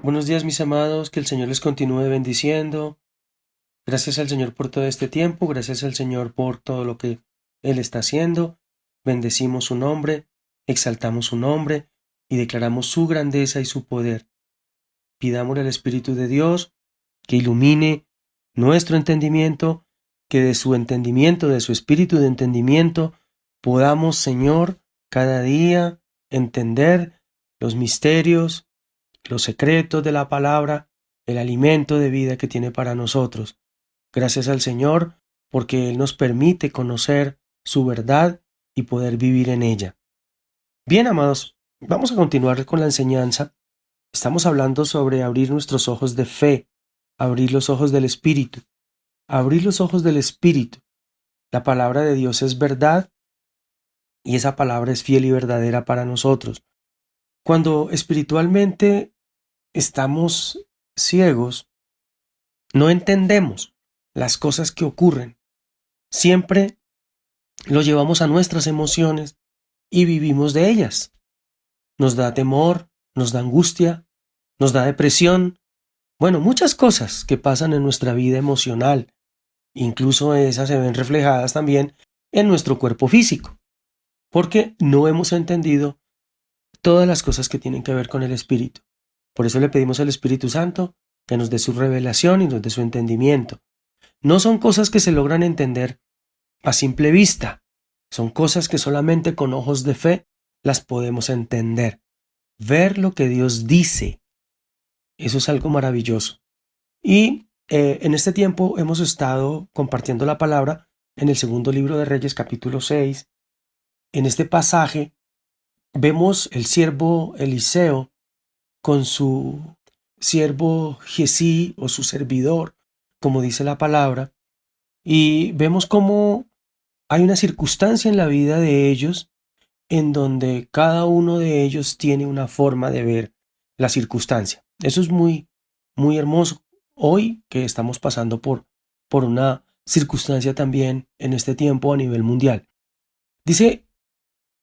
Buenos días, mis amados, que el Señor les continúe bendiciendo. Gracias al Señor por todo este tiempo, gracias al Señor por todo lo que Él está haciendo. Bendecimos su nombre, exaltamos su nombre y declaramos su grandeza y su poder. Pidámosle al Espíritu de Dios que ilumine nuestro entendimiento, que de su entendimiento, de su espíritu de entendimiento, podamos, Señor, cada día entender los misterios, los secretos de la palabra, el alimento de vida que tiene para nosotros. Gracias al Señor porque Él nos permite conocer su verdad y poder vivir en ella. Bien, amados, vamos a continuar con la enseñanza. Estamos hablando sobre abrir nuestros ojos de fe, abrir los ojos del Espíritu, abrir los ojos del Espíritu. La palabra de Dios es verdad y esa palabra es fiel y verdadera para nosotros. Cuando espiritualmente estamos ciegos, no entendemos las cosas que ocurren. Siempre lo llevamos a nuestras emociones y vivimos de ellas. Nos da temor, nos da angustia, nos da depresión. Bueno, muchas cosas que pasan en nuestra vida emocional. Incluso esas se ven reflejadas también en nuestro cuerpo físico, porque no hemos entendido todas las cosas que tienen que ver con el Espíritu. Por eso le pedimos al Espíritu Santo que nos dé su revelación y nos dé su entendimiento. No son cosas que se logran entender a simple vista. Son cosas que solamente con ojos de fe las podemos entender. Ver lo que Dios dice. Eso es algo maravilloso. Y en este tiempo hemos estado compartiendo la palabra en el segundo libro de Reyes, capítulo 6. En este pasaje vemos el siervo Eliseo con su siervo Giesí o su servidor, como dice la palabra, y vemos cómo hay una circunstancia en la vida de ellos en donde cada uno de ellos tiene una forma de ver la circunstancia. Eso es muy, muy hermoso. Hoy que estamos pasando por una circunstancia también en este tiempo a nivel mundial. Dice,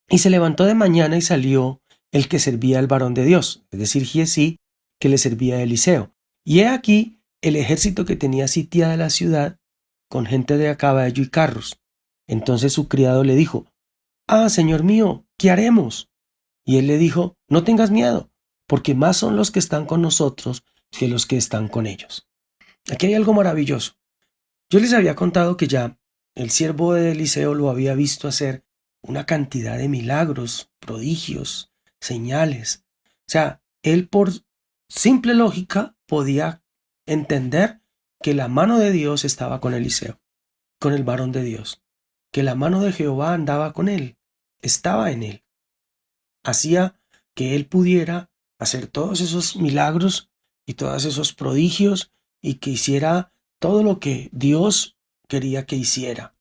y se levantó de mañana y salió el que servía al varón de Dios, es decir, Giesí, que le servía a Eliseo. Y he aquí el ejército que tenía sitiada la ciudad con gente de a caballo y carros. Entonces su criado le dijo, «Ah, señor mío, ¿qué haremos?» Y él le dijo, «No tengas miedo, porque más son los que están con nosotros que los que están con ellos». Aquí hay algo maravilloso. Yo les había contado que ya el siervo de Eliseo lo había visto hacer una cantidad de milagros, prodigios, señales. O sea, él por simple lógica podía entender que la mano de Dios estaba con Eliseo, con el varón de Dios, que la mano de Jehová andaba con él, estaba en él. Hacía que él pudiera hacer todos esos milagros y todos esos prodigios y que hiciera todo lo que Dios quería que hiciera.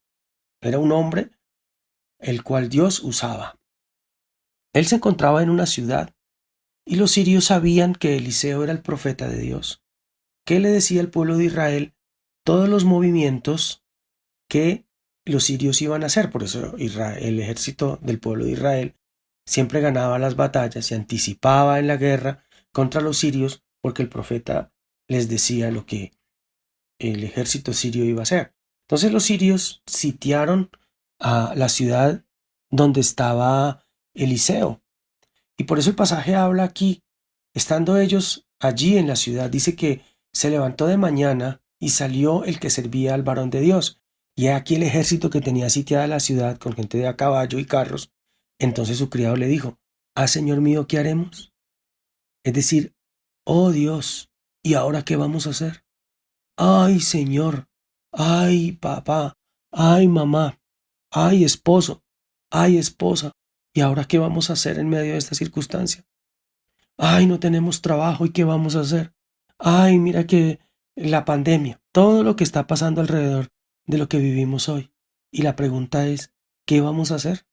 Era un hombre el cual Dios usaba. Él se encontraba en una ciudad y los sirios sabían que Eliseo era el profeta de Dios, que le decía al pueblo de Israel todos los movimientos que los sirios iban a hacer. Por eso el ejército del pueblo de Israel siempre ganaba las batallas, se anticipaba en la guerra contra los sirios porque el profeta les decía lo que el ejército sirio iba a hacer. Entonces los sirios sitiaron a la ciudad donde estaba Eliseo. Y por eso el pasaje habla aquí, estando ellos allí en la ciudad, dice que se levantó de mañana y salió el que servía al varón de Dios. Y he aquí el ejército que tenía sitiada la ciudad con gente de a caballo y carros. Entonces su criado le dijo, «Ah, señor mío, ¿qué haremos?» Es decir, «Oh Dios, ¿y ahora qué vamos a hacer? Ay, señor, ay, papá, ay, mamá, ay, esposo, ay, esposa, ¿y ahora qué vamos a hacer en medio de esta circunstancia? Ay, no tenemos trabajo, ¿y qué vamos a hacer? Ay, mira que la pandemia, todo lo que está pasando alrededor de lo que vivimos hoy. Y la pregunta es, ¿qué vamos a hacer?»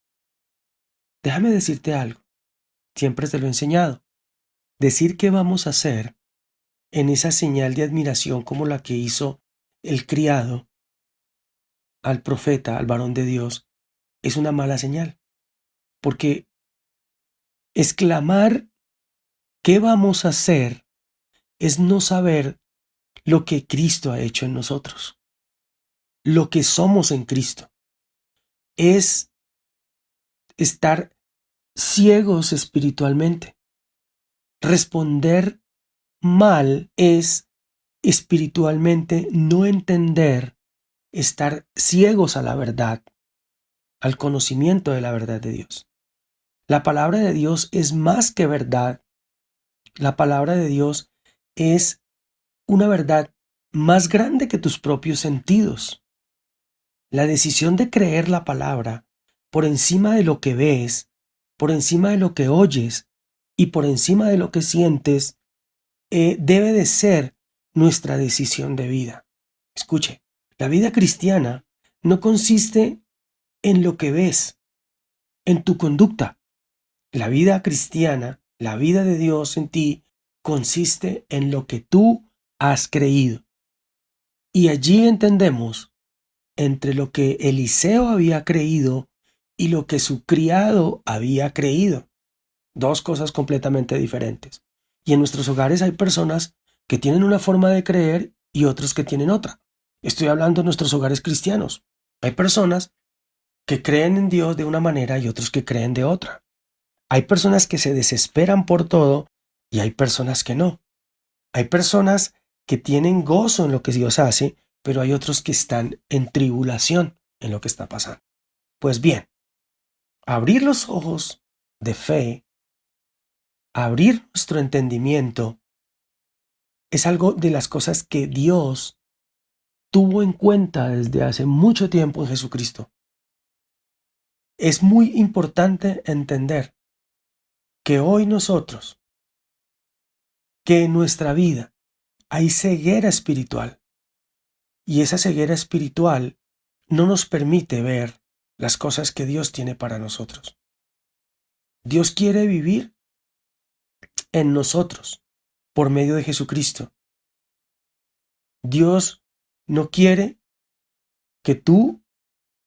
Déjame decirte algo, siempre te lo he enseñado. Decir qué vamos a hacer en esa señal de admiración como la que hizo el criado al profeta, al varón de Dios, es una mala señal. Porque exclamar ¿qué vamos a hacer? es no saber lo que Cristo ha hecho en nosotros, lo que somos en Cristo. Es estar ciegos espiritualmente. Responder mal es espiritualmente no entender, estar ciegos a la verdad, al conocimiento de la verdad de Dios. La palabra de Dios es más que verdad. La palabra de Dios es una verdad más grande que tus propios sentidos. La decisión de creer la palabra por encima de lo que ves, por encima de lo que oyes y por encima de lo que sientes, debe de ser nuestra decisión de vida. Escuche, la vida cristiana no consiste en lo que ves, en tu conducta. La vida cristiana, la vida de Dios en ti, consiste en lo que tú has creído. Y allí entendemos entre lo que Eliseo había creído y lo que su criado había creído. Dos cosas completamente diferentes. Y en nuestros hogares hay personas que tienen una forma de creer y otros que tienen otra. Estoy hablando de nuestros hogares cristianos. Hay personas que creen en Dios de una manera y otros que creen de otra. Hay personas que se desesperan por todo y hay personas que no. Hay personas que tienen gozo en lo que Dios hace, pero hay otros que están en tribulación en lo que está pasando. Pues bien, abrir los ojos de fe, abrir nuestro entendimiento, es algo de las cosas que Dios tuvo en cuenta desde hace mucho tiempo en Jesucristo. Es muy importante entender que hoy nosotros, que en nuestra vida hay ceguera espiritual, y esa ceguera espiritual no nos permite ver las cosas que Dios tiene para nosotros. Dios quiere vivir en nosotros por medio de Jesucristo. Dios no quiere que tú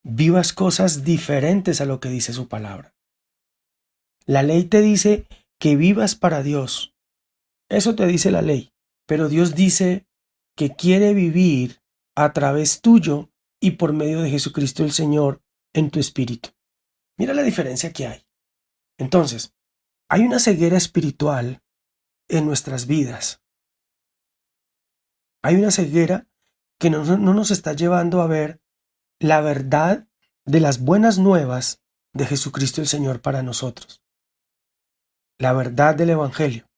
vivas cosas diferentes a lo que dice su palabra. La ley te dice que vivas para Dios. Eso te dice la ley. Pero Dios dice que quiere vivir a través tuyo y por medio de Jesucristo el Señor en tu espíritu. Mira la diferencia que hay. Entonces, hay una ceguera espiritual en nuestras vidas. Hay una ceguera que no nos está llevando a ver la verdad de las buenas nuevas de Jesucristo el Señor para nosotros. La verdad del Evangelio.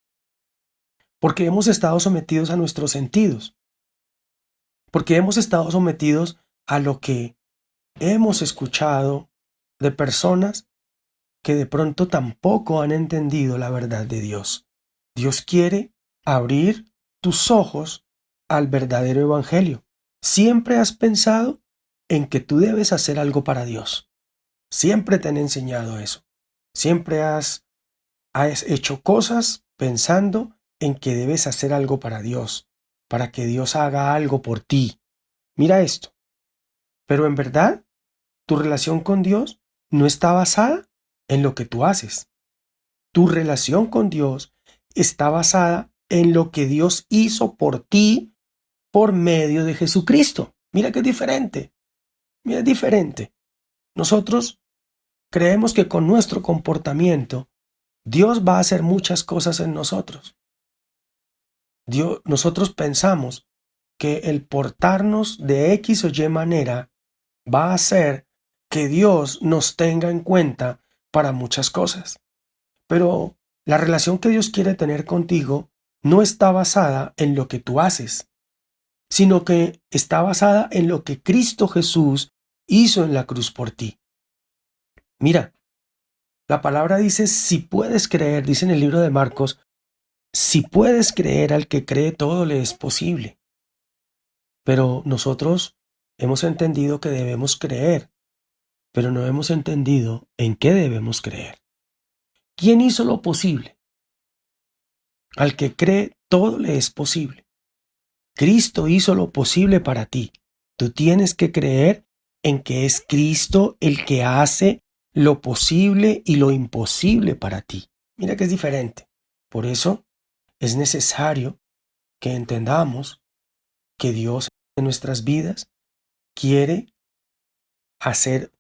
Porque hemos estado sometidos a nuestros sentidos. Porque hemos estado sometidos a lo que hemos escuchado de personas que de pronto tampoco han entendido la verdad de Dios. Dios quiere abrir tus ojos al verdadero evangelio. Siempre has pensado en que tú debes hacer algo para Dios. Siempre te han enseñado eso. Siempre has hecho cosas pensando en que debes hacer algo para Dios, para que Dios haga algo por ti. Mira esto. Pero en verdad, tu relación con Dios no está basada en lo que tú haces. Tu relación con Dios está basada en lo que Dios hizo por ti por medio de Jesucristo. Mira que es diferente. Mira, es diferente. Nosotros creemos que con nuestro comportamiento Dios va a hacer muchas cosas en nosotros. Nosotros pensamos que el portarnos de X o Y manera va a hacer que Dios nos tenga en cuenta para muchas cosas. Pero la relación que Dios quiere tener contigo no está basada en lo que tú haces, sino que está basada en lo que Cristo Jesús hizo en la cruz por ti. Mira, la palabra dice, si puedes creer, dice en el libro de Marcos, si puedes creer, al que cree todo le es posible. Pero nosotros hemos entendido que debemos creer, pero no hemos entendido en qué debemos creer. ¿Quién hizo lo posible? Al que cree, todo le es posible. Cristo hizo lo posible para ti. Tú tienes que creer en que es Cristo el que hace lo posible y lo imposible para ti. Mira que es diferente. Por eso es necesario que entendamos que Dios en nuestras vidas quiere hacer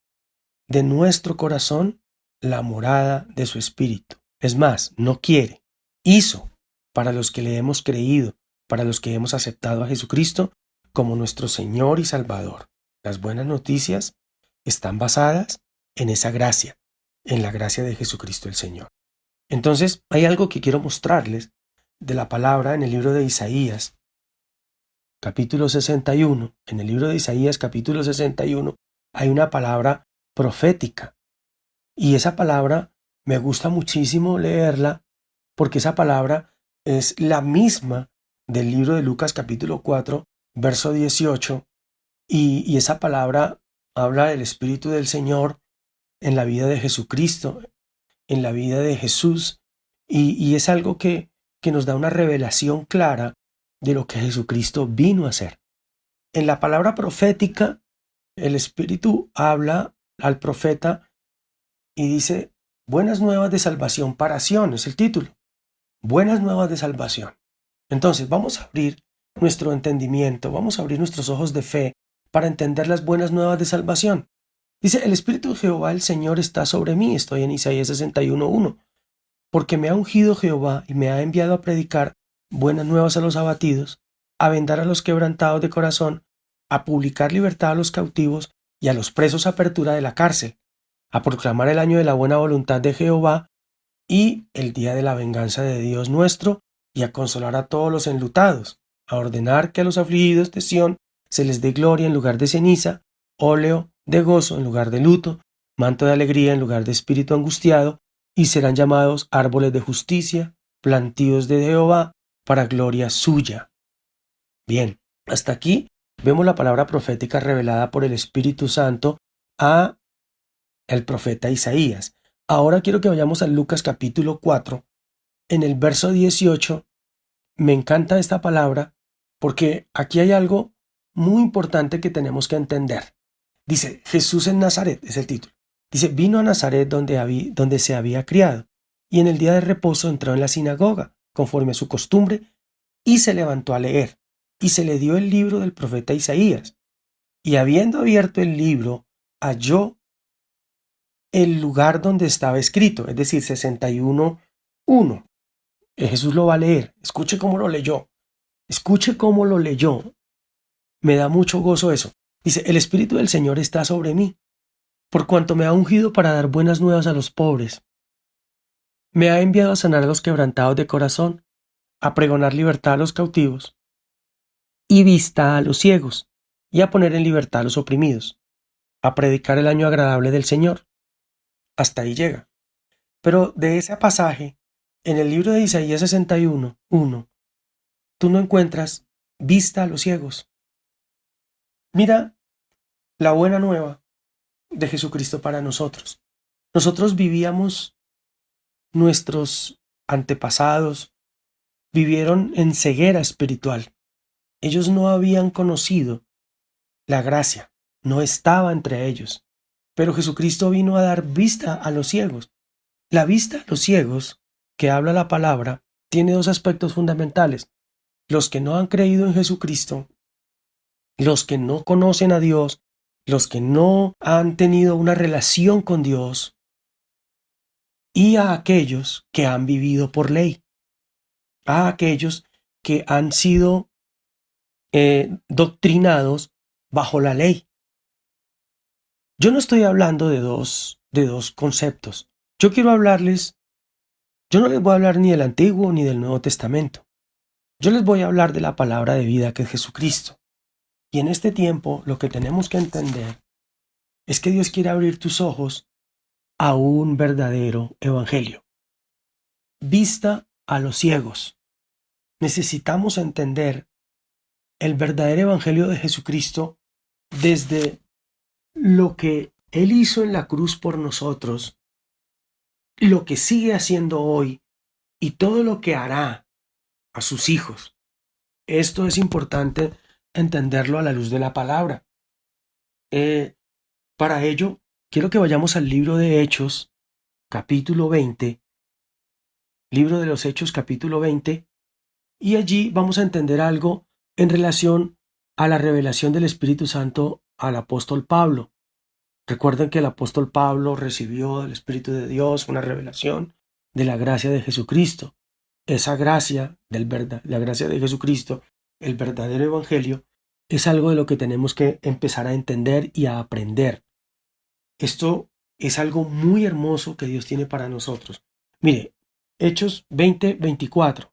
de nuestro corazón la morada de su Espíritu. Es más, no quiere, hizo, para los que le hemos creído, para los que hemos aceptado a Jesucristo como nuestro Señor y Salvador. Las buenas noticias están basadas en esa gracia, en la gracia de Jesucristo el Señor. Entonces, hay algo que quiero mostrarles de la palabra en el libro de Isaías, capítulo 61. En el libro de Isaías, capítulo 61, hay una palabra profética. Y esa palabra me gusta muchísimo leerla porque esa palabra es la misma del libro de Lucas capítulo 4, verso 18, y esa palabra habla del Espíritu del Señor en la vida de Jesucristo, en la vida de Jesús, y es algo que nos da una revelación clara de lo que Jesucristo vino a hacer. En la palabra profética, el Espíritu habla al profeta y dice, buenas nuevas de salvación para Sión, es el título. Buenas nuevas de salvación. Entonces vamos a abrir nuestro entendimiento, vamos a abrir nuestros ojos de fe para entender las buenas nuevas de salvación. Dice, el Espíritu de Jehová, el Señor, está sobre mí. Estoy en Isaías 61:1. Porque me ha ungido Jehová y me ha enviado a predicar buenas nuevas a los abatidos, a vendar a los quebrantados de corazón, a publicar libertad a los cautivos y a los presos apertura de la cárcel, a proclamar el año de la buena voluntad de Jehová y el día de la venganza de Dios nuestro, y a consolar a todos los enlutados, a ordenar que a los afligidos de Sión se les dé gloria en lugar de ceniza, óleo de gozo en lugar de luto, manto de alegría en lugar de espíritu angustiado, y serán llamados árboles de justicia, plantíos de Jehová, para gloria suya. Bien, hasta aquí vemos la palabra profética revelada por el Espíritu Santo a el profeta Isaías. Ahora quiero que vayamos a Lucas capítulo 4. En el verso 18, me encanta esta palabra porque aquí hay algo muy importante que tenemos que entender. Dice, Jesús en Nazaret, es el título. Dice, vino a Nazaret donde se había criado, y en el día de reposo entró en la sinagoga, conforme a su costumbre, y se levantó a leer, y se le dio el libro del profeta Isaías. Y habiendo abierto el libro, halló el lugar donde estaba escrito, es decir, 61:1. Jesús lo va a leer. Escuche cómo lo leyó. Escuche cómo lo leyó. Me da mucho gozo eso. Dice, el Espíritu del Señor está sobre mí, por cuanto me ha ungido para dar buenas nuevas a los pobres. Me ha enviado a sanar a los quebrantados de corazón, a pregonar libertad a los cautivos y vista a los ciegos, y a poner en libertad a los oprimidos, a predicar el año agradable del Señor. Hasta ahí llega. Pero de ese pasaje, en el libro de Isaías 61:1, tú no encuentras vista a los ciegos. Mira la buena nueva de Jesucristo para nosotros. Nosotros vivíamos, nuestros antepasados vivieron en ceguera espiritual. Ellos no habían conocido la gracia, no estaba entre ellos. Pero Jesucristo vino a dar vista a los ciegos. La vista a los ciegos, que habla la palabra, tiene dos aspectos fundamentales. Los que no han creído en Jesucristo, los que no conocen a Dios, los que no han tenido una relación con Dios, y a aquellos que han vivido por ley, a aquellos que han sido doctrinados bajo la ley. Yo no estoy hablando de dos conceptos. Yo no les voy a hablar ni del Antiguo ni del Nuevo Testamento. Yo les voy a hablar de la palabra de vida que es Jesucristo. Y en este tiempo lo que tenemos que entender es que Dios quiere abrir tus ojos a un verdadero evangelio. Vista a los ciegos. Necesitamos entender el verdadero evangelio de Jesucristo desde lo que Él hizo en la cruz por nosotros, lo que sigue haciendo hoy y todo lo que hará a sus hijos. Esto es importante entenderlo a la luz de la palabra. Para ello, quiero que vayamos al libro de Hechos, capítulo 20, libro de los Hechos, capítulo 20, Y allí vamos a entender algo en relación a la revelación del Espíritu Santo al apóstol Pablo. Recuerden que el apóstol Pablo recibió del Espíritu de Dios una revelación de la gracia de Jesucristo. Esa gracia, la gracia de Jesucristo, el verdadero evangelio, es algo de lo que tenemos que empezar a entender y a aprender. Esto es algo muy hermoso que Dios tiene para nosotros. Mire, Hechos 20:24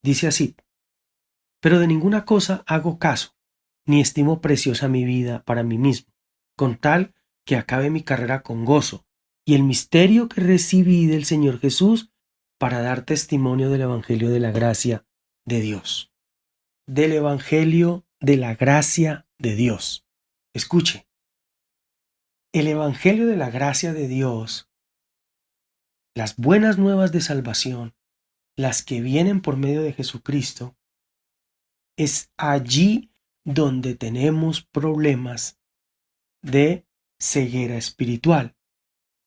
dice así: pero de ninguna cosa hago caso, ni estimo preciosa mi vida para mí mismo, con tal que acabe mi carrera con gozo y el misterio que recibí del Señor Jesús para dar testimonio del Evangelio de la gracia de Dios. Del Evangelio de la gracia de Dios. Escuche, el Evangelio de la gracia de Dios, las buenas nuevas de salvación, las que vienen por medio de Jesucristo, es allí donde tenemos problemas de ceguera espiritual.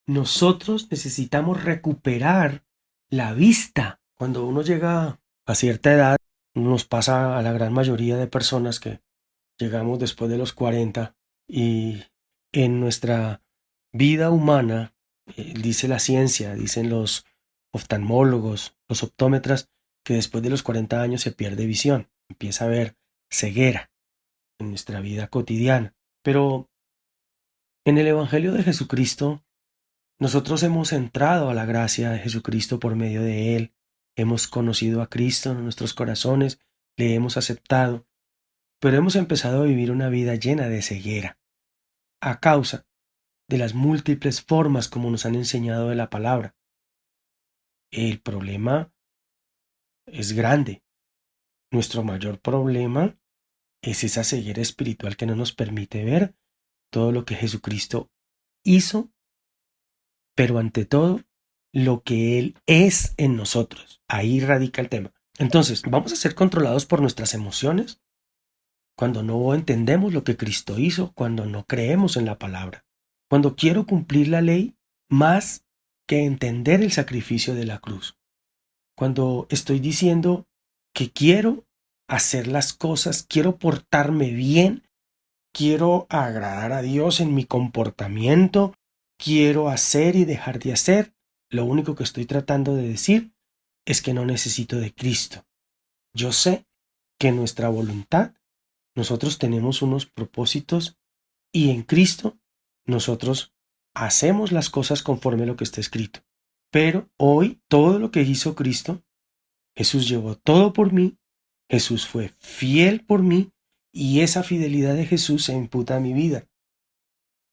Nosotros necesitamos recuperar la vista. Cuando uno llega a cierta edad, nos pasa a la gran mayoría de personas que llegamos después de los 40 y en nuestra vida humana, dice la ciencia, dicen los oftalmólogos, los optómetras, que después de los 40 años se pierde visión, empieza a haber ceguera en nuestra vida cotidiana. Pero en el Evangelio de Jesucristo, nosotros hemos entrado a la gracia de Jesucristo por medio de Él, hemos conocido a Cristo en nuestros corazones, le hemos aceptado, pero hemos empezado a vivir una vida llena de ceguera, a causa de las múltiples formas como nos han enseñado de la palabra. El problema es grande. Nuestro mayor problema es esa ceguera espiritual que no nos permite ver todo lo que Jesucristo hizo, pero ante todo, lo que Él es en nosotros. Ahí radica el tema. Entonces, ¿vamos a ser controlados por nuestras emociones? Cuando no entendemos lo que Cristo hizo, cuando no creemos en la palabra, cuando quiero cumplir la ley más que entender el sacrificio de la cruz, cuando estoy diciendo que quiero hacer las cosas, quiero portarme bien, quiero agradar a Dios en mi comportamiento, quiero hacer y dejar de hacer, lo único que estoy tratando de decir es que no necesito de Cristo. Yo sé que en nuestra voluntad nosotros tenemos unos propósitos y en Cristo nosotros hacemos las cosas conforme a lo que está escrito. Pero hoy todo lo que hizo Cristo, Jesús llevó todo por mí, Jesús fue fiel por mí y esa fidelidad de Jesús se imputa a mi vida.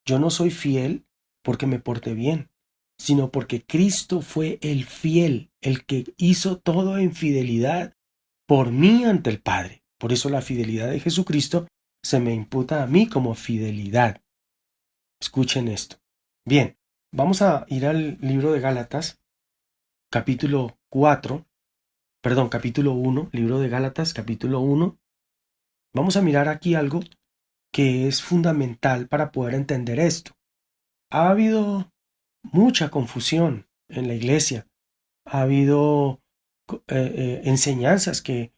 Yo no soy fiel porque me porté bien, sino porque Cristo fue el fiel, el que hizo todo en fidelidad por mí ante el Padre. Por eso la fidelidad de Jesucristo se me imputa a mí como fidelidad. Escuchen esto. Bien, vamos a ir al libro de Gálatas, capítulo 1, libro de Gálatas, capítulo 1. Vamos a mirar aquí algo que es fundamental para poder entender esto. Ha habido mucha confusión en la iglesia. Ha habido enseñanzas que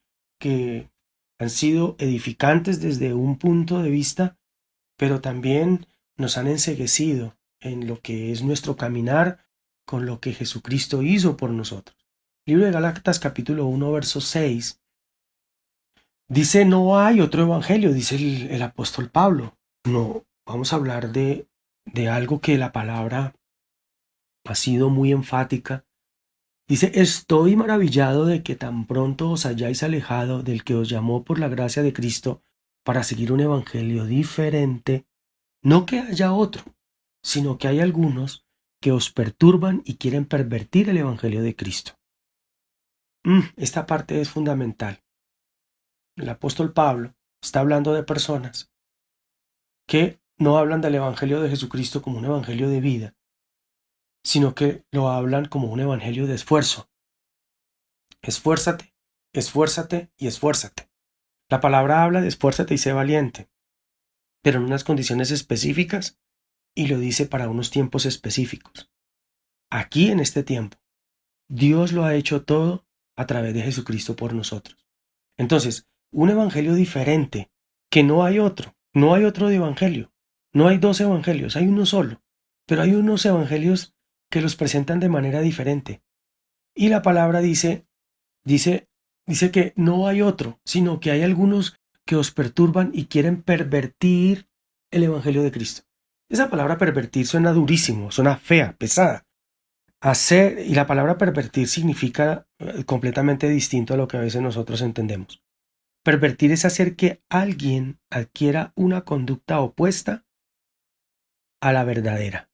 han sido edificantes desde un punto de vista, pero también nos han enceguecido en lo que es nuestro caminar con lo que Jesucristo hizo por nosotros. Libro de Gálatas capítulo 1, verso 6. Dice, no hay otro evangelio, dice el apóstol Pablo. No, vamos a hablar de algo que la palabra ha sido muy enfática. Dice, estoy maravillado de que tan pronto os hayáis alejado del que os llamó por la gracia de Cristo para seguir un evangelio diferente. No que haya otro, sino que hay algunos que os perturban y quieren pervertir el evangelio de Cristo. Esta parte es fundamental. El apóstol Pablo está hablando de personas que no hablan del evangelio de Jesucristo como un evangelio de vida, sino que lo hablan como un evangelio de esfuerzo. Esfuérzate, esfuérzate y esfuérzate. La palabra habla de esfuérzate y sé valiente, pero en unas condiciones específicas y lo dice para unos tiempos específicos. Aquí en este tiempo, Dios lo ha hecho todo a través de Jesucristo por nosotros. Entonces, un evangelio diferente, que no hay otro, no hay otro de evangelio, no hay dos evangelios, hay uno solo, pero hay unos evangelios que los presentan de manera diferente. Y la palabra dice que no hay otro, sino que hay algunos que os perturban y quieren pervertir el evangelio de Cristo. Esa palabra pervertir suena durísimo, suena fea, pesada. Y la palabra pervertir significa completamente distinto a lo que a veces nosotros entendemos. Pervertir es hacer que alguien adquiera una conducta opuesta a la verdadera.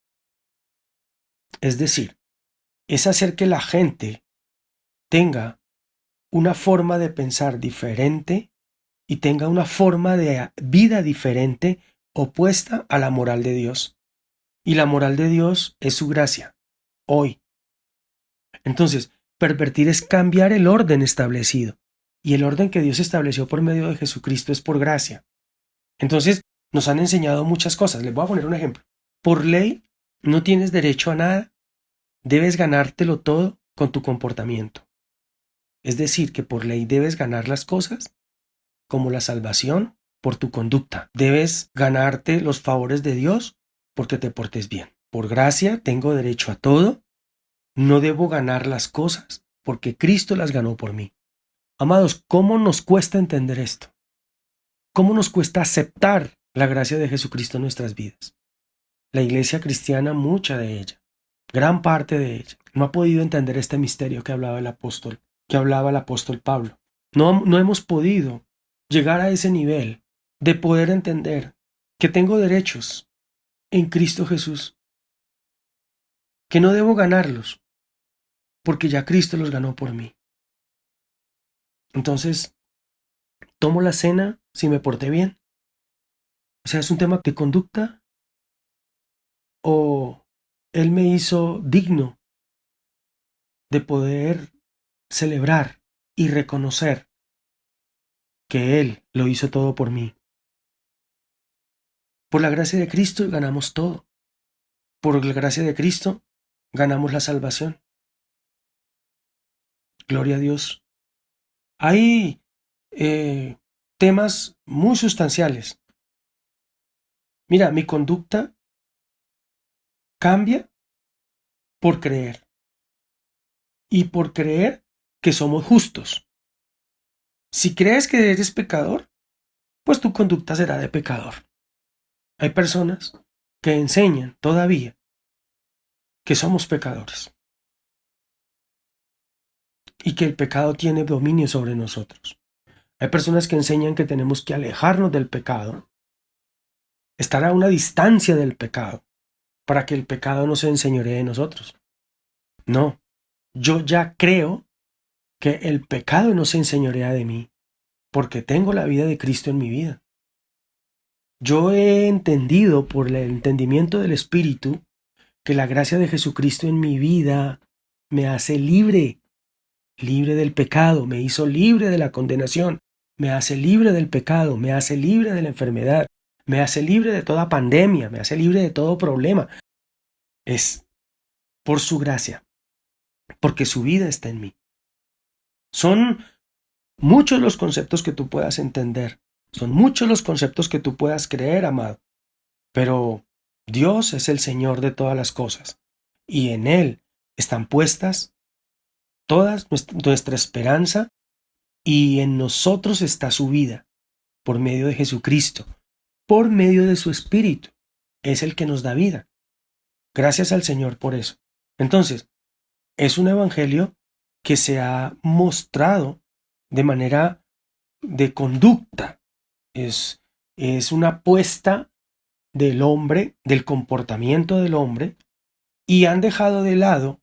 Es decir, es hacer que la gente tenga una forma de pensar diferente y tenga una forma de vida diferente opuesta a la moral de Dios. Y la moral de Dios es su gracia, hoy. Entonces, pervertir es cambiar el orden establecido. Y el orden que Dios estableció por medio de Jesucristo es por gracia. Entonces, nos han enseñado muchas cosas. Les voy a poner un ejemplo. Por ley, no tienes derecho a nada. Debes ganártelo todo con tu comportamiento. Es decir, que por ley debes ganar las cosas, como la salvación, por tu conducta. Debes ganarte los favores de Dios porque te portes bien. Por gracia tengo derecho a todo. No debo ganar las cosas porque Cristo las ganó por mí. Amados, ¿cómo nos cuesta entender esto? ¿Cómo nos cuesta aceptar la gracia de Jesucristo en nuestras vidas? La iglesia cristiana, mucha de ella, gran parte de ella, no ha podido entender este misterio que hablaba el apóstol Pablo. No hemos podido llegar a ese nivel de poder entender que tengo derechos en Cristo Jesús, que no debo ganarlos, porque ya Cristo los ganó por mí. Entonces, tomo la cena si me porté bien. O sea, es un tema de conducta, o Él me hizo digno de poder celebrar y reconocer que Él lo hizo todo por mí. Por la gracia de Cristo ganamos todo. Por la gracia de Cristo ganamos la salvación. Gloria a Dios. Hay temas muy sustanciales. Mira, mi conducta cambia por creer. Y por creer que somos justos. Si crees que eres pecador, pues tu conducta será de pecador. Hay personas que enseñan todavía que somos pecadores y que el pecado tiene dominio sobre nosotros. Hay personas que enseñan que tenemos que alejarnos del pecado, estar a una distancia del pecado, para que el pecado no se enseñoree de nosotros. No, yo ya creo que el pecado no se enseñorea de mí, porque tengo la vida de Cristo en mi vida. Yo he entendido por el entendimiento del Espíritu que la gracia de Jesucristo en mi vida me hace libre, libre del pecado, me hizo libre de la condenación, me hace libre del pecado, me hace libre de la enfermedad, me hace libre de toda pandemia, me hace libre de todo problema. Es por su gracia, porque su vida está en mí. Son muchos los conceptos que tú puedas entender, son muchos los conceptos que tú puedas creer, amado, pero Dios es el Señor de todas las cosas, y en Él están puestas toda nuestra esperanza, y en nosotros está su vida, por medio de Jesucristo, por medio de su Espíritu. Es el que nos da vida. Gracias al Señor por eso. Entonces, es un evangelio que se ha mostrado de manera de conducta. Es una apuesta del hombre, del comportamiento del hombre, y han dejado de lado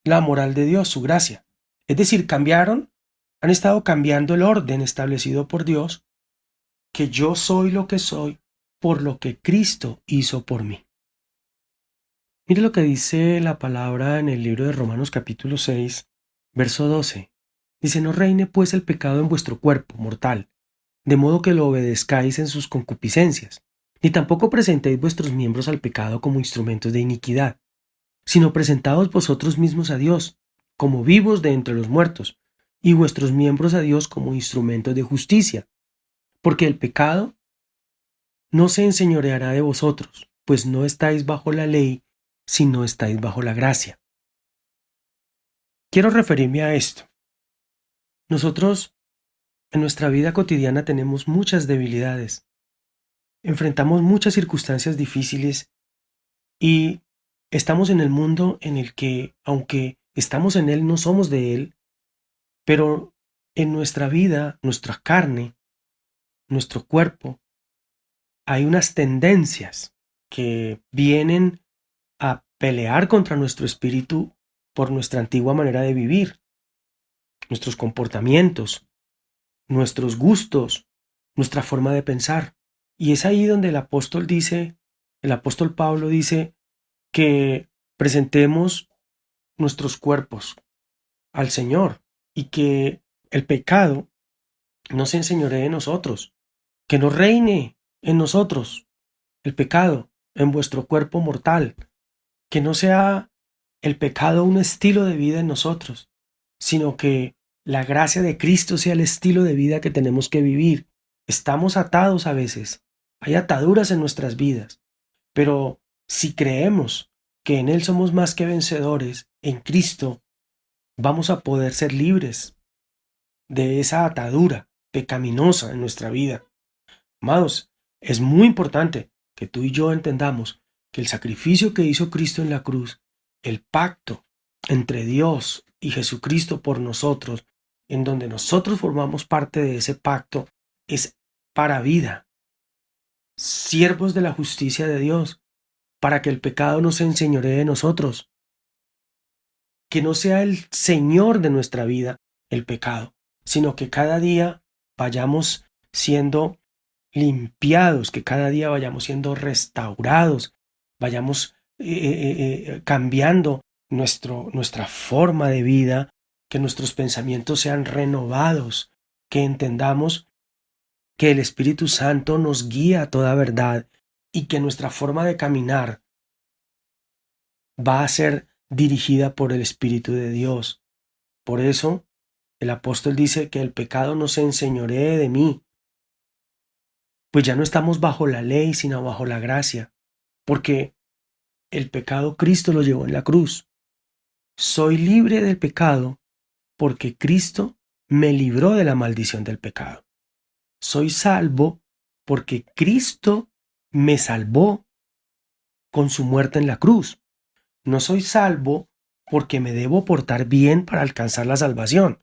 la moral de Dios, su gracia. Es decir, han estado cambiando el orden establecido por Dios, que yo soy lo que soy por lo que Cristo hizo por mí. Mire lo que dice la palabra en el libro de Romanos capítulo 6, verso 12. Dice, no reine pues el pecado en vuestro cuerpo mortal, de modo que lo obedezcáis en sus concupiscencias, ni tampoco presentéis vuestros miembros al pecado como instrumentos de iniquidad, sino presentaos vosotros mismos a Dios, como vivos de entre los muertos, y vuestros miembros a Dios como instrumentos de justicia, porque el pecado no se enseñoreará de vosotros, pues no estáis bajo la ley, sino estáis bajo la gracia. Quiero referirme a esto. Nosotros en nuestra vida cotidiana tenemos muchas debilidades, enfrentamos muchas circunstancias difíciles y estamos en el mundo en el que, aunque estamos en él, no somos de él, pero en nuestra vida, nuestra carne, nuestro cuerpo, hay unas tendencias que vienen a pelear contra nuestro espíritu por nuestra antigua manera de vivir, nuestros comportamientos, nuestros gustos, nuestra forma de pensar. Y es ahí donde el apóstol Pablo dice que presentemos nuestros cuerpos al Señor y que el pecado no se enseñoree de nosotros, que no reine en nosotros el pecado, en vuestro cuerpo mortal, que no sea el pecado un estilo de vida en nosotros, sino que la gracia de Cristo sea el estilo de vida que tenemos que vivir. Estamos atados a veces, hay ataduras en nuestras vidas, pero si creemos que en Él somos más que vencedores, en Cristo, vamos a poder ser libres de esa atadura pecaminosa en nuestra vida. Amados, es muy importante que tú y yo entendamos que el sacrificio que hizo Cristo en la cruz, el pacto entre Dios y Jesucristo por nosotros, en donde nosotros formamos parte de ese pacto, es para vida, siervos de la justicia de Dios, para que el pecado no se enseñoree de nosotros, que no sea el Señor de nuestra vida el pecado, sino que cada día vayamos siendo limpiados, que cada día vayamos siendo restaurados, vayamos cambiando nuestra forma de vida, que nuestros pensamientos sean renovados, que entendamos que el Espíritu Santo nos guía a toda verdad y que nuestra forma de caminar va a ser dirigida por el Espíritu de Dios. Por eso el apóstol dice que el pecado no se enseñoree de mí, pues ya no estamos bajo la ley, sino bajo la gracia, porque el pecado Cristo lo llevó en la cruz. Soy libre del pecado porque Cristo me libró de la maldición del pecado. Soy salvo porque Cristo me salvó con su muerte en la cruz. No soy salvo porque me debo portar bien para alcanzar la salvación.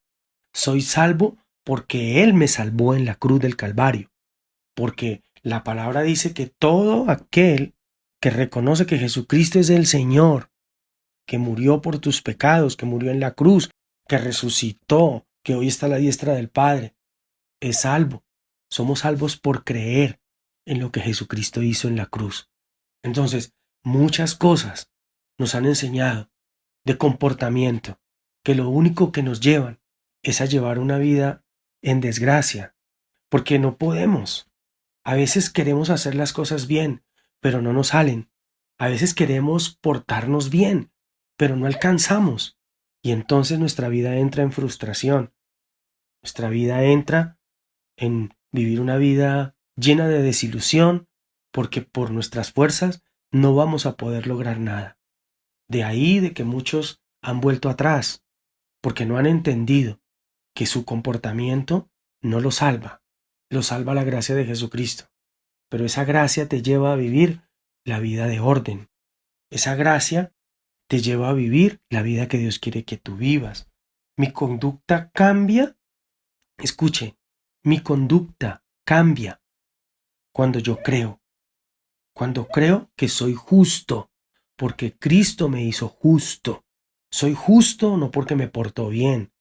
Soy salvo porque Él me salvó en la cruz del Calvario. Porque la palabra dice que todo aquel que reconoce que Jesucristo es el Señor, que murió por tus pecados, que murió en la cruz, que resucitó, que hoy está a la diestra del Padre, es salvo. Somos salvos por creer en lo que Jesucristo hizo en la cruz. Entonces, muchas cosas nos han enseñado de comportamiento que lo único que nos llevan es a llevar una vida en desgracia, porque no podemos. A veces queremos hacer las cosas bien, pero no nos salen. A veces queremos portarnos bien, pero no alcanzamos. Y entonces nuestra vida entra en frustración. Nuestra vida entra en vivir una vida llena de desilusión, porque por nuestras fuerzas no vamos a poder lograr nada. De ahí de que muchos han vuelto atrás, porque no han entendido que su comportamiento no lo salva la gracia de Jesucristo. Pero esa gracia te lleva a vivir la vida de orden. Esa gracia te lleva a vivir la vida que Dios quiere que tú vivas. Mi conducta cambia. Escuche, mi conducta cambia cuando yo creo. Cuando creo que soy justo, porque Cristo me hizo justo. Soy justo no porque me porto bien.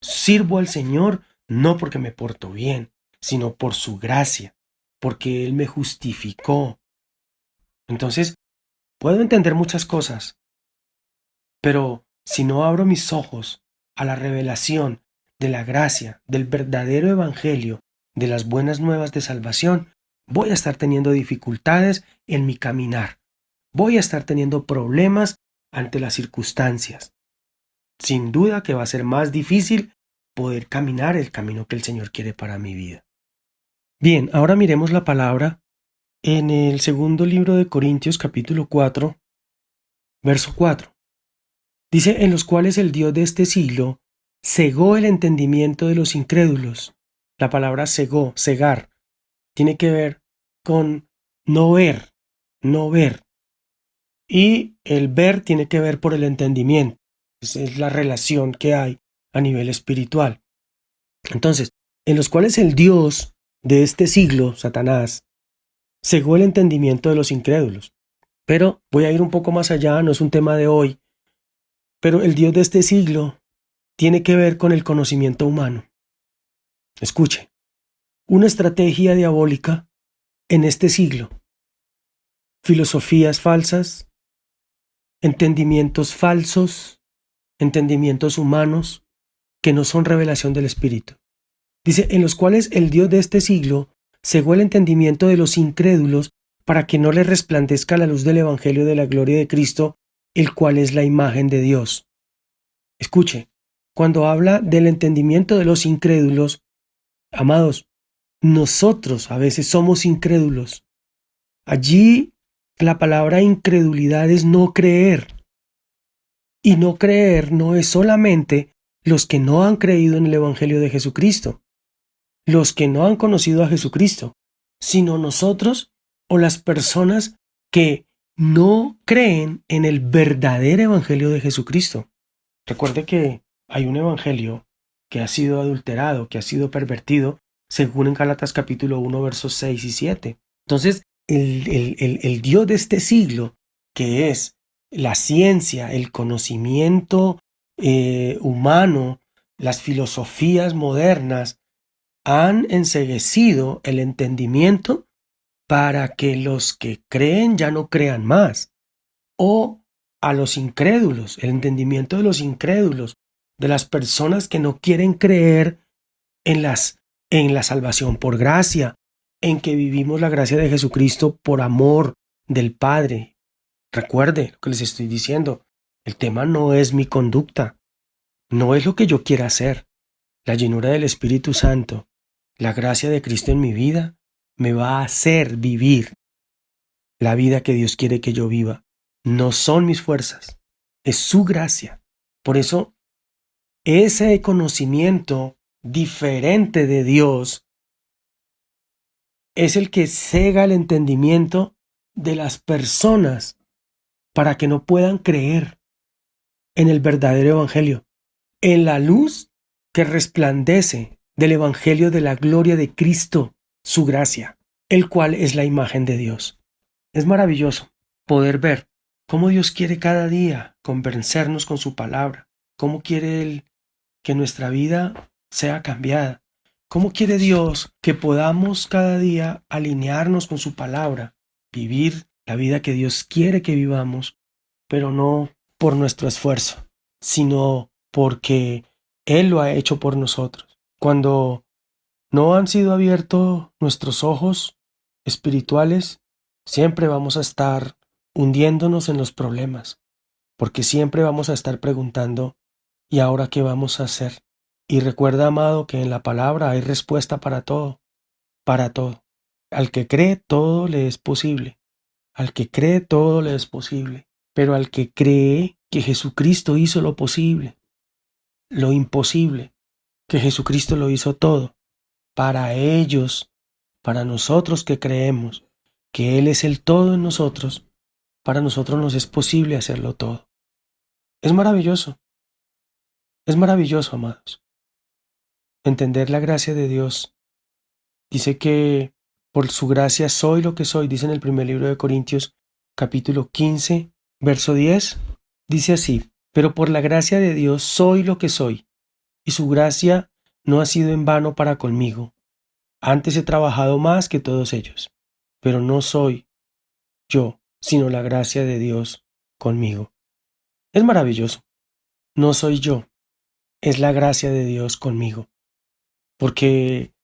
Sirvo al Señor no porque me porto bien, sino por su gracia, porque Él me justificó. Entonces, puedo entender muchas cosas, pero si no abro mis ojos a la revelación de la gracia, del verdadero evangelio, de las buenas nuevas de salvación, voy a estar teniendo dificultades en mi caminar. Voy a estar teniendo problemas ante las circunstancias. Sin duda que va a ser más difícil poder caminar el camino que el Señor quiere para mi vida. Bien, ahora miremos la palabra en el segundo libro de Corintios capítulo 4, verso 4. Dice, en los cuales el Dios de este siglo cegó el entendimiento de los incrédulos. La palabra cegó, cegar, tiene que ver con no ver, no ver. Y el ver tiene que ver por el entendimiento. Esa es la relación que hay a nivel espiritual. Entonces, en los cuales el Dios de este siglo, Satanás, cegó el entendimiento de los incrédulos. Pero voy a ir un poco más allá, no es un tema de hoy, pero el Dios de este siglo tiene que ver con el conocimiento humano. Escuche, una estrategia diabólica en este siglo, filosofías falsas, entendimientos falsos, entendimientos humanos que no son revelación del Espíritu. Dice, en los cuales el Dios de este siglo cegó el entendimiento de los incrédulos para que no les resplandezca la luz del Evangelio de la gloria de Cristo, el cual es la imagen de Dios. Escuche, cuando habla del entendimiento de los incrédulos, amados, nosotros a veces somos incrédulos. Allí la palabra incredulidad es no creer. Y no creer no es solamente los que no han creído en el Evangelio de Jesucristo, los que no han conocido a Jesucristo, sino nosotros o las personas que no creen en el verdadero Evangelio de Jesucristo. Recuerde que hay un Evangelio que ha sido adulterado, que ha sido pervertido, según en Gálatas capítulo 1, versos 6 y 7. Entonces, el Dios de este siglo, que es la ciencia, el conocimiento humano, las filosofías modernas, han enceguecido el entendimiento para que los que creen ya no crean más, o a los incrédulos, el entendimiento de los incrédulos, de las personas que no quieren creer en la salvación por gracia, en que vivimos la gracia de Jesucristo por amor del Padre. Recuerde lo que les estoy diciendo, el tema no es mi conducta, no es lo que yo quiera hacer. La llenura del Espíritu Santo, la gracia de Cristo en mi vida, me va a hacer vivir la vida que Dios quiere que yo viva. No son mis fuerzas, es su gracia. Por eso, ese conocimiento diferente de Dios es el que cega el entendimiento de las personas para que no puedan creer en el verdadero Evangelio, en la luz que resplandece del Evangelio de la gloria de Cristo, su gracia, el cual es la imagen de Dios. Es maravilloso poder ver cómo Dios quiere cada día convencernos con su palabra, cómo quiere Él que nuestra vida sea cambiada, cómo quiere Dios que podamos cada día alinearnos con su palabra, vivir la vida que Dios quiere que vivamos, pero no por nuestro esfuerzo, sino porque Él lo ha hecho por nosotros. Cuando no han sido abiertos nuestros ojos espirituales, siempre vamos a estar hundiéndonos en los problemas, porque siempre vamos a estar preguntando, ¿y ahora qué vamos a hacer? Y recuerda, amado, que en la palabra hay respuesta para todo, para todo. Al que cree, todo le es posible. Al que cree, todo le es posible. Pero al que cree que Jesucristo hizo lo posible, lo imposible, que Jesucristo lo hizo todo, para ellos, para nosotros que creemos que Él es el todo en nosotros, para nosotros nos es posible hacerlo todo. Es maravilloso, amados, entender la gracia de Dios. Dice que por su gracia soy lo que soy, dice en el primer libro de Corintios, capítulo 15, verso 10, dice así, pero por la gracia de Dios soy lo que soy, y su gracia no ha sido en vano para conmigo. Antes he trabajado más que todos ellos, pero no soy yo, sino la gracia de Dios conmigo. Es maravilloso. No soy yo, es la gracia de Dios conmigo, porque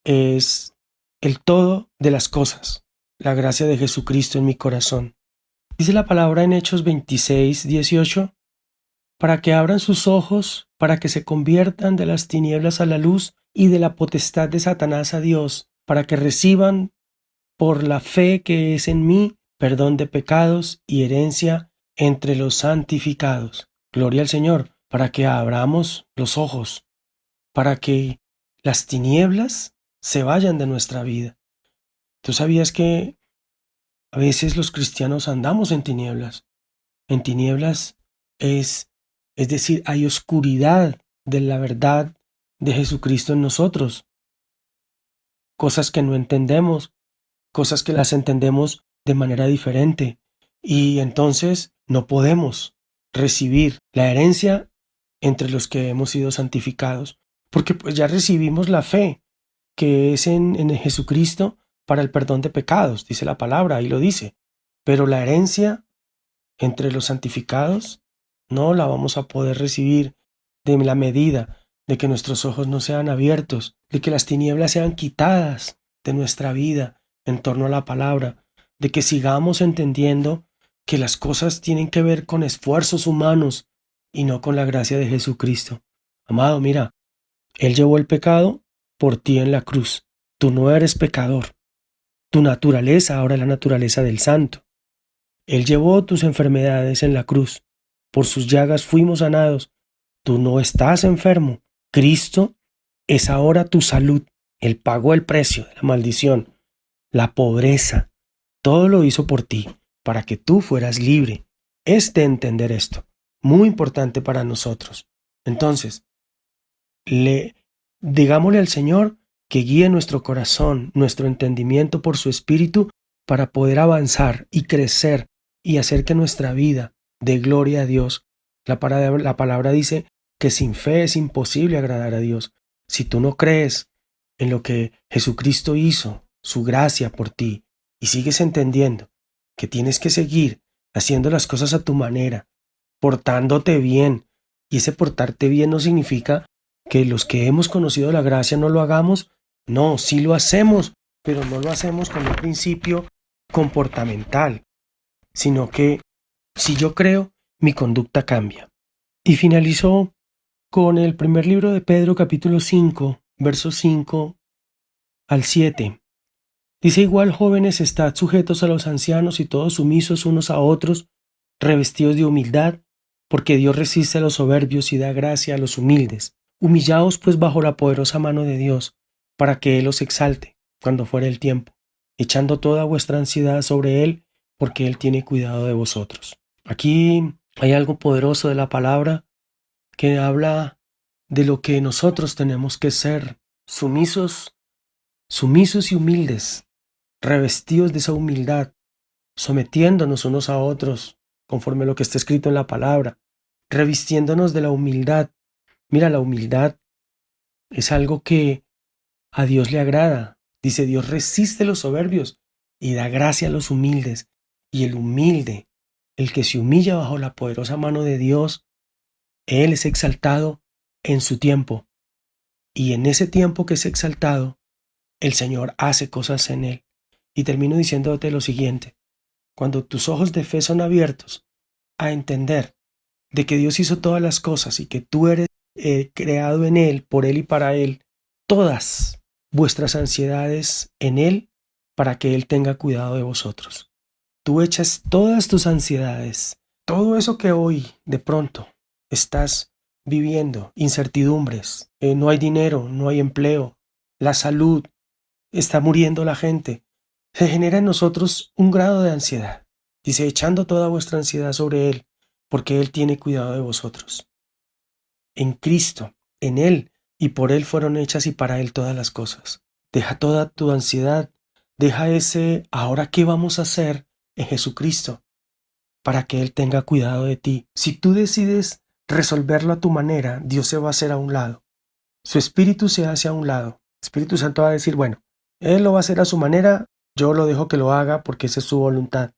es el todo de las cosas, la gracia de Jesucristo en mi corazón. Dice la palabra en Hechos 26, 18, para que abran sus ojos, para que se conviertan de las tinieblas a la luz y de la potestad de Satanás a Dios, para que reciban por la fe que es en mí perdón de pecados y herencia entre los santificados. Gloria al Señor, para que abramos los ojos, para que las tinieblas se vayan de nuestra vida. ¿Tú sabías que a veces los cristianos andamos en tinieblas? En tinieblas es decir, hay oscuridad de la verdad de Jesucristo en nosotros. Cosas que no entendemos, cosas que las entendemos de manera diferente. Y entonces no podemos recibir la herencia entre los que hemos sido santificados, porque pues ya recibimos la fe que es en Jesucristo para el perdón de pecados, dice la palabra, ahí lo dice. Pero la herencia entre los santificados no la vamos a poder recibir de la medida de que nuestros ojos no sean abiertos, de que las tinieblas sean quitadas de nuestra vida en torno a la palabra, de que sigamos entendiendo que las cosas tienen que ver con esfuerzos humanos y no con la gracia de Jesucristo. Amado, mira, Él llevó el pecado por ti en la cruz. Tú no eres pecador. Tu naturaleza ahora es la naturaleza del santo. Él llevó tus enfermedades en la cruz. Por sus llagas fuimos sanados. Tú no estás enfermo. Cristo es ahora tu salud. Él pagó el precio de la maldición, la pobreza. Todo lo hizo por ti, para que tú fueras libre. Es de entender esto. Muy importante para nosotros. Entonces, digámosle al Señor que guíe nuestro corazón, nuestro entendimiento por su Espíritu para poder avanzar y crecer y hacer que nuestra vida dé gloria a Dios. La palabra dice que sin fe es imposible agradar a Dios. Si tú no crees en lo que Jesucristo hizo, su gracia por ti, y sigues entendiendo que tienes que seguir haciendo las cosas a tu manera, portándote bien, y ese portarte bien no significa que los que hemos conocido la gracia no lo hagamos. No, sí lo hacemos, pero no lo hacemos con un principio comportamental, sino que si yo creo, mi conducta cambia. Y finalizó con el primer libro de Pedro, capítulo 5, versos 5 al 7. Dice: igual, jóvenes, estad sujetos a los ancianos y todos sumisos unos a otros, revestidos de humildad, porque Dios resiste a los soberbios y da gracia a los humildes. Humillaos pues bajo la poderosa mano de Dios, para que Él os exalte cuando fuere el tiempo, echando toda vuestra ansiedad sobre Él, porque Él tiene cuidado de vosotros. Aquí hay algo poderoso de la palabra que habla de lo que nosotros tenemos que ser, sumisos y humildes, revestidos de esa humildad, sometiéndonos unos a otros, conforme a lo que está escrito en la palabra, revistiéndonos de la humildad. Mira, la humildad es algo que a Dios le agrada. Dice: Dios resiste los soberbios y da gracia a los humildes. Y el humilde, el que se humilla bajo la poderosa mano de Dios, Él es exaltado en su tiempo. Y en ese tiempo que es exaltado, el Señor hace cosas en él. Y termino diciéndote lo siguiente: cuando tus ojos de fe son abiertos a entender de que Dios hizo todas las cosas y que tú eres creado en Él, por Él y para Él, todas vuestras ansiedades en Él, para que Él tenga cuidado de vosotros. Tú echas todas tus ansiedades, todo eso que hoy de pronto estás viviendo, incertidumbres, no hay dinero, no hay empleo, la salud, está muriendo la gente, se genera en nosotros un grado de ansiedad. Dice: echando toda vuestra ansiedad sobre Él, porque Él tiene cuidado de vosotros. En Cristo, en Él y por Él fueron hechas y para Él todas las cosas. Deja toda tu ansiedad, deja ese ahora qué vamos a hacer en Jesucristo, para que Él tenga cuidado de ti. Si tú decides resolverlo a tu manera, Dios se va a hacer a un lado. Su Espíritu se hace a un lado. El Espíritu Santo va a decir: bueno, Él lo va a hacer a su manera, yo lo dejo que lo haga porque esa es su voluntad.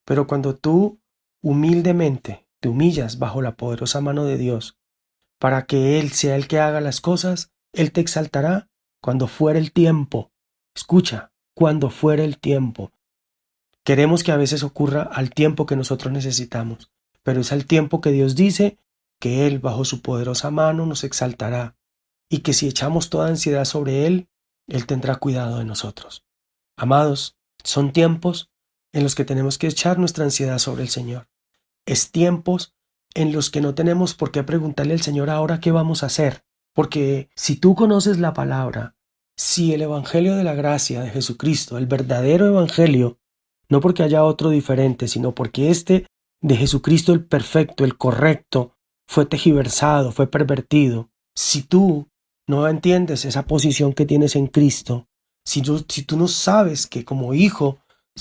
Pero cuando tú humildemente te humillas bajo la poderosa mano de Dios, para que Él sea el que haga las cosas, Él te exaltará cuando fuere el tiempo. Escucha, cuando fuere el tiempo. Queremos que a veces ocurra al tiempo que nosotros necesitamos, pero es al tiempo que Dios dice que Él, bajo su poderosa mano, nos exaltará y que si echamos toda ansiedad sobre Él, Él tendrá cuidado de nosotros. Amados, son tiempos en los que tenemos que echar nuestra ansiedad sobre el Señor. Es tiempos en los que no tenemos por qué preguntarle al Señor ahora qué vamos a hacer. Porque si tú conoces la palabra, si el Evangelio de la gracia de Jesucristo, el verdadero Evangelio, no porque haya otro diferente, sino porque este de Jesucristo el perfecto, el correcto, fue tergiversado, fue pervertido. Si tú no entiendes esa posición que tienes en Cristo, si tú no sabes que como hijo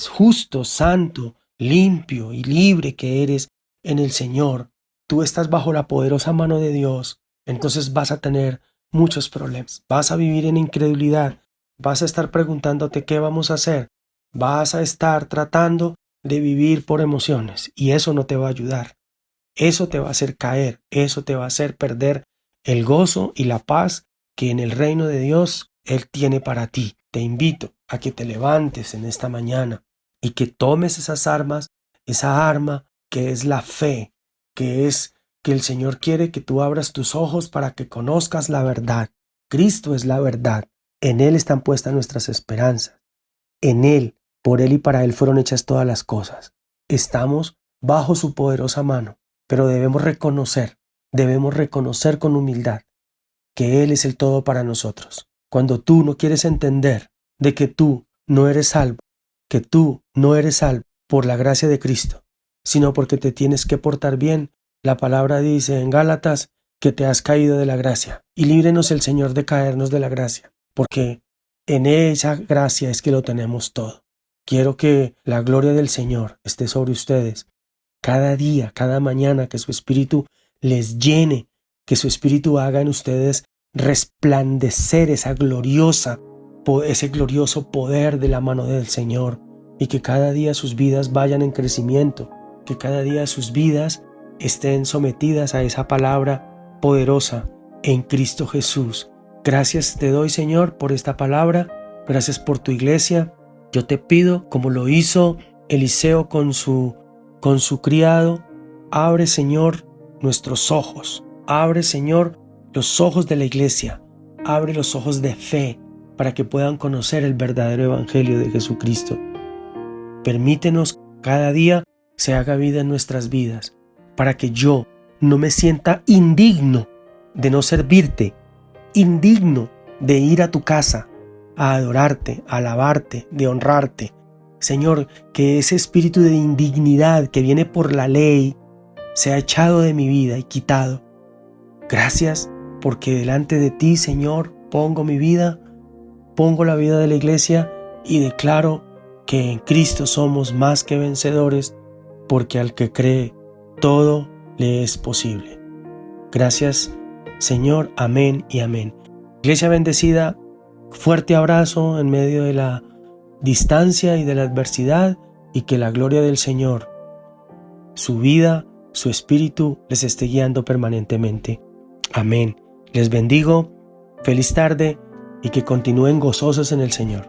justo, santo, limpio y libre que eres en el Señor, tú estás bajo la poderosa mano de Dios, entonces vas a tener muchos problemas. Vas a vivir en incredulidad, vas a estar preguntándote qué vamos a hacer, vas a estar tratando de vivir por emociones y eso no te va a ayudar. Eso te va a hacer caer, eso te va a hacer perder el gozo y la paz que en el reino de Dios Él tiene para ti. Te invito a que te levantes en esta mañana y que tomes esas armas, esa arma que es la fe, que es que el Señor quiere que tú abras tus ojos para que conozcas la verdad. Cristo es la verdad. En Él están puestas nuestras esperanzas. En Él, por Él y para Él fueron hechas todas las cosas. Estamos bajo su poderosa mano, pero debemos reconocer con humildad que Él es el todo para nosotros. Cuando tú no quieres entender de que tú no eres salvo, que tú no eres salvo por la gracia de Cristo, sino porque te tienes que portar bien, la palabra dice en Gálatas que te has caído de la gracia. Y líbrenos el Señor de caernos de la gracia, porque en esa gracia es que lo tenemos todo. Quiero que la gloria del Señor esté sobre ustedes cada día, cada mañana, que su Espíritu les llene, que su Espíritu haga en ustedes resplandecer ese glorioso poder de la mano del Señor, y que cada día sus vidas vayan en crecimiento, que cada día sus vidas estén sometidas a esa palabra poderosa en Cristo Jesús. Gracias te doy, Señor, por esta palabra, gracias por tu iglesia. Yo te pido, como lo hizo Eliseo con su criado, abre, Señor, nuestros ojos, abre, Señor, los ojos de la iglesia, abre los ojos de fe para que puedan conocer el verdadero evangelio de Jesucristo. Permítenos cada día se haga vida en nuestras vidas, para que yo no me sienta indigno de no servirte, indigno de ir a tu casa a adorarte, a alabarte, de honrarte. Señor, que ese espíritu de indignidad que viene por la ley sea echado de mi vida y quitado. Gracias porque delante de ti, Señor, pongo mi vida, pongo la vida de la iglesia y declaro que en Cristo somos más que vencedores, porque al que cree todo le es posible. Gracias, Señor. Amén y amén. Iglesia bendecida, fuerte abrazo en medio de la distancia y de la adversidad, y que la gloria del Señor, su vida, su espíritu les esté guiando permanentemente. Amén. Les bendigo, feliz tarde y que continúen gozosos en el Señor.